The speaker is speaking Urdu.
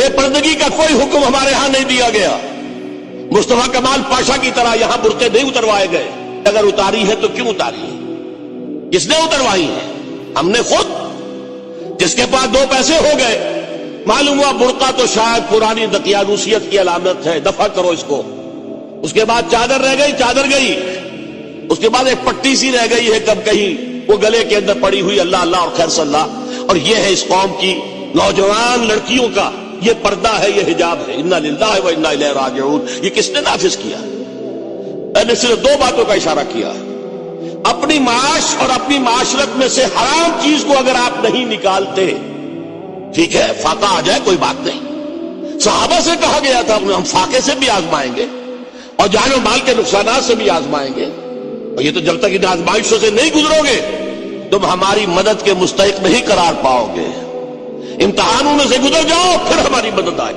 بے پردگی کا کوئی حکم ہمارے ہاں نہیں دیا گیا. مصطفیٰ کمال پاشا کی طرح یہاں برقعے نہیں اتروائے گئے. اگر اتاری ہے تو کیوں اتاری ہے؟ کس نے اتروائی ہے؟ ہم نے خود. جس کے پاس دو پیسے ہو گئے، معلوم ہوا برقع تو شاید پرانی دقیانوسیت کی علامت ہے، دفع کرو اس کو. اس کے بعد چادر رہ گئی، چادر گئی. اس کے بعد ایک پٹی سی رہ گئی ہے کب کہیں وہ گلے کے اندر پڑی ہوئی، اللہ اللہ اور خیر صلی اللہ. اور یہ ہے اس قوم کی نوجوان لڑکیوں کا یہ پردہ ہے، یہ حجاب ہے. انا للہ و انا الیہ راجعون. یہ کس نے نافذ کیا؟ میں نے صرف دو باتوں کا اشارہ کیا. اپنی معاش اور اپنی معاشرت میں سے حرام چیز کو اگر آپ نہیں نکالتے، ٹھیک ہے فاقہ آ جائے کوئی بات نہیں. صحابہ سے کہا گیا تھا ہم فاقے سے بھی آزمائیں گے اور جان و مال کے نقصانات سے بھی آزمائیں گے. اور یہ تو جب تک ان آزمائشوں سے نہیں گزرو گے تم ہماری مدد کے مستحق نہیں قرار پاؤ گے. امتحانوں میں سے گزر جاؤ پھر ہماری مدد آئے.